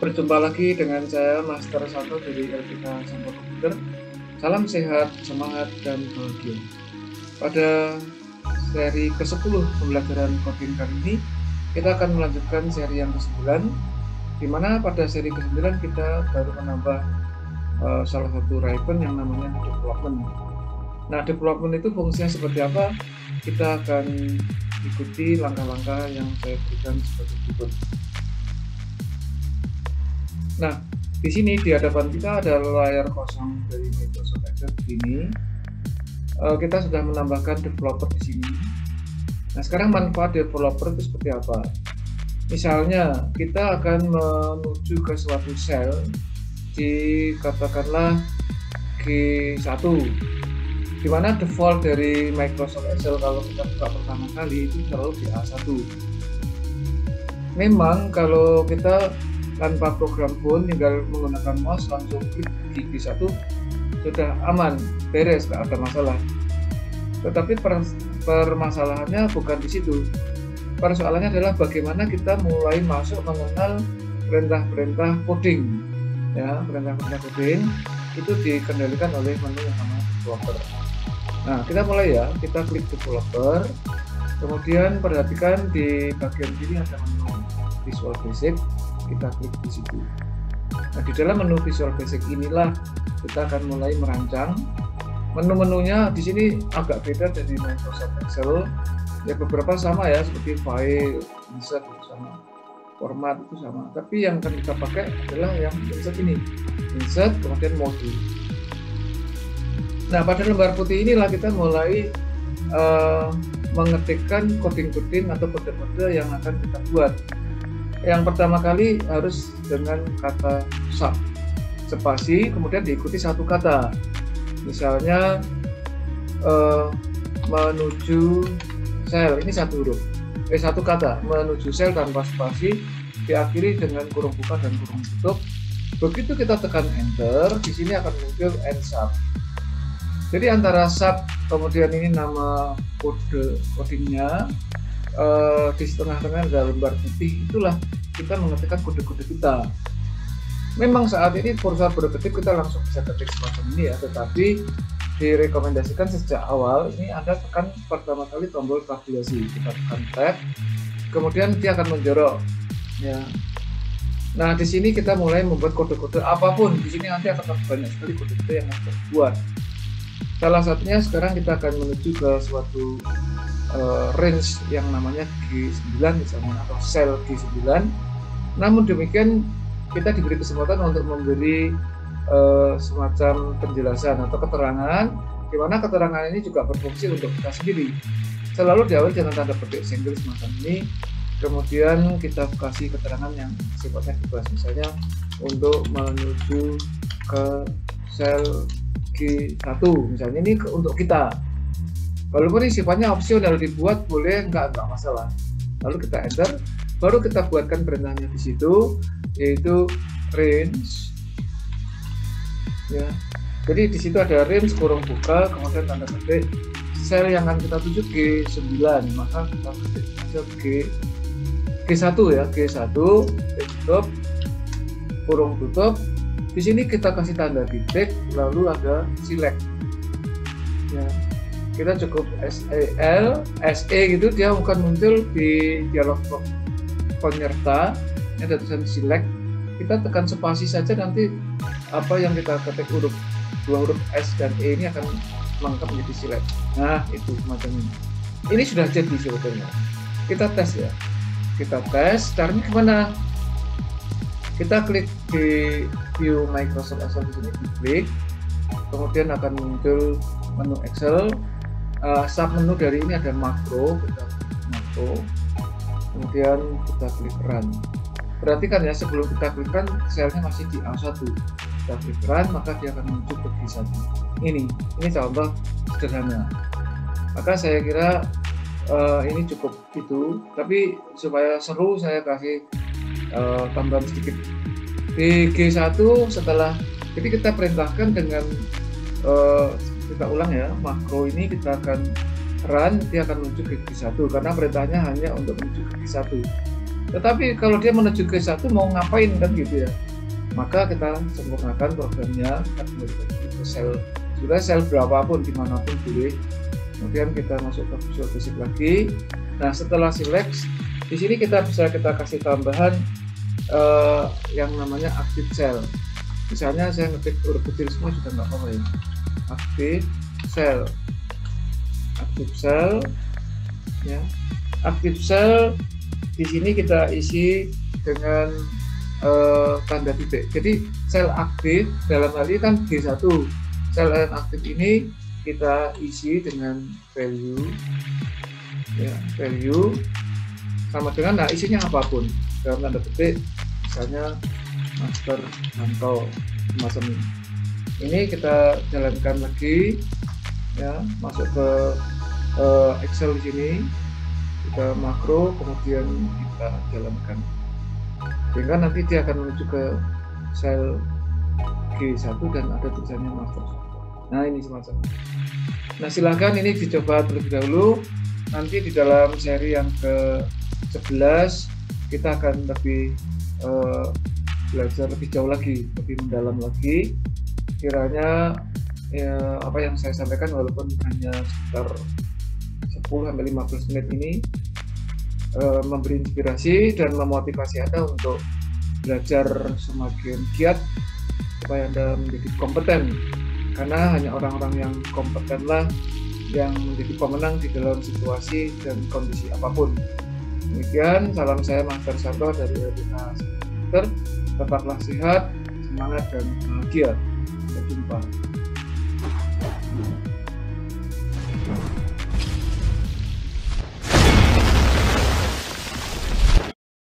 Berjumpa lagi dengan saya Master Sato dari LPK Sampel Komputer. Salam sehat, semangat, dan bahagia. Pada seri ke-10 pembelajaran coding kali ini, kita akan melanjutkan seri yang ke-9, di mana pada seri ke-9 kita baru menambah salah satu ribbon yang namanya development. Nah, development itu fungsinya seperti apa? Kita akan ikuti langkah-langkah yang saya berikan sebagai berikut. Nah, di sini di hadapan kita ada layar kosong dari Microsoft Excel begini. Kita sudah menambahkan developer di sini. Nah, sekarang manfaat developer itu seperti apa? Misalnya, kita akan menuju ke suatu sel di katakanlah G1, di mana default dari Microsoft Excel kalau kita buka pertama kali itu selalu di A1. Memang kalau kita tanpa program pun tinggal menggunakan mouse langsung klik di G1 sudah aman, beres, nggak ada masalah. Tetapi permasalahannya bukan di situ. Persoalannya adalah bagaimana kita mulai masuk mengenal perintah-perintah coding. Ya, perintah-perintah coding itu dikendalikan oleh menu yang namanya developer. Nah, kita mulai ya, kita klik developer. Kemudian perhatikan di bagian kiri ada menu Visual Basic. Kita klik di situ. Nah, di dalam menu Visual Basic inilah kita akan mulai merancang. Menu-menunya di sini agak beda dari Microsoft Excel. Ya, beberapa sama ya, seperti file, insert itu sama, format itu sama. Tapi yang akan kita pakai adalah yang insert ini. Insert, kemudian modul. Nah, pada lembar putih inilah kita mulai mengetikkan coding-coding atau kode-kode yang akan kita buat. Yang pertama kali harus dengan kata sub, spasi, kemudian diikuti satu kata. Misalnya menuju sel, ini satu huruf, satu kata, menuju sel tanpa spasi, diakhiri dengan kurung buka dan kurung tutup. Begitu kita tekan enter, di sini akan muncul end sub. Jadi antara sub, kemudian ini nama kode codingnya, di tengah-tengah ada lembar putih, itulah kita mengetikkan kode-kode kita. Memang saat ini perusahaan berketik kita langsung bisa ketik semacam ini ya, tetapi direkomendasikan sejak awal ini Anda tekan pertama kali tombol tabulasi, kita tekan tab, kemudian dia akan menjorok ya. Nah, di sini kita mulai membuat kode-kode apapun. Di sini nanti akan banyak sekali kode-kode yang harus dibuat. Salah satunya sekarang kita akan menuju ke suatu range yang namanya G9 misalnya, atau sel G9. Namun demikian kita diberi kesempatan untuk memberi semacam penjelasan atau keterangan, di mana keterangan ini juga berfungsi untuk kita sendiri. Selalu diawali dengan tanda petik single semacam ini, kemudian kita kasih keterangan yang sifatnya bebas, misalnya untuk menuju ke sel G1 misalnya, ini untuk kita. Walaupun ini sifatnya opsional, dibuat boleh, enggak masalah. Lalu kita enter, baru kita buatkan perintahnya di situ, yaitu range. Ya, jadi di situ ada range kurung buka, kemudian tanda petik sel yang akan kita tuju G9, maka kita ketik saja G1 ya, G1 tutup, kurung tutup. Di sini kita kasih tanda titik, lalu ada select. Ya. Kita cukup SE gitu, dia akan muncul di dialog box penyerta, ini ada tulisan select. Kita tekan spasi saja, nanti apa yang kita ketik huruf, dua huruf S dan E ini akan lengkap menjadi select. Nah, itu semacam ini. Ini sudah jadi sebetulnya. Kita tes ya. Kita tes, caranya gimana? Kita klik di view Microsoft Excel di sini, klik, kemudian akan muncul menu Excel. Sub menu dari ini ada makro, kita klik makro, kemudian kita klik run. Perhatikan ya, sebelum kita klik run, selnya masih di A1. Kita klik run, maka dia akan muncul ke G1. Ini contoh sederhana. Maka saya kira ini cukup itu, tapi supaya seru saya kasih tambahan sedikit. Di G1 setelah, jadi kita perintahkan dengan kita ulang ya, makro ini kita akan run, dia akan menuju ke G1 karena perintahnya hanya untuk menuju ke G1. Tetapi kalau dia menuju ke satu mau ngapain kan gitu ya, maka kita sempurnakan programnya, kita kembalikan ke sel, sudah sel berapapun dimanapun boleh. Kemudian kita masuk ke Visual Basic lagi. Nah setelah select, di sini kita bisa kasih tambahan yang namanya active cell. Misalnya saya ngetik huruf kecil semua juga nggak apa-apa ya. Active cell, ya. Active cell di sini kita isi dengan tanda titik. Jadi sel aktif dalam hal ini kan G1. Sel yang aktif ini kita isi dengan value, ya, value sama dengan, nah isinya apapun dalam tanda petik, misalnya master control semacam ini. Ini kita jalankan lagi, ya, masuk ke Excel di sini, kita makro, kemudian kita jalankan, sehingga nanti dia akan menuju ke sel G1 dan ada tulisannya master. Nah ini semacam. Nah silahkan ini dicoba terlebih dahulu. Nanti di dalam seri yang ke-11 kita akan lebih belajar lebih jauh lagi, lebih mendalam lagi. Kiranya ya, apa yang saya sampaikan walaupun hanya sekitar 10-15 menit ini memberi inspirasi dan memotivasi Anda untuk belajar semakin giat supaya Anda menjadi kompeten, karena hanya orang-orang yang kompetenlah yang menjadi pemenang di dalam situasi dan kondisi apapun. Demikian, salam saya Master Sarto dari LBH Center. Tetaplah sehat, semangat dan bahagia. Sampai jumpa.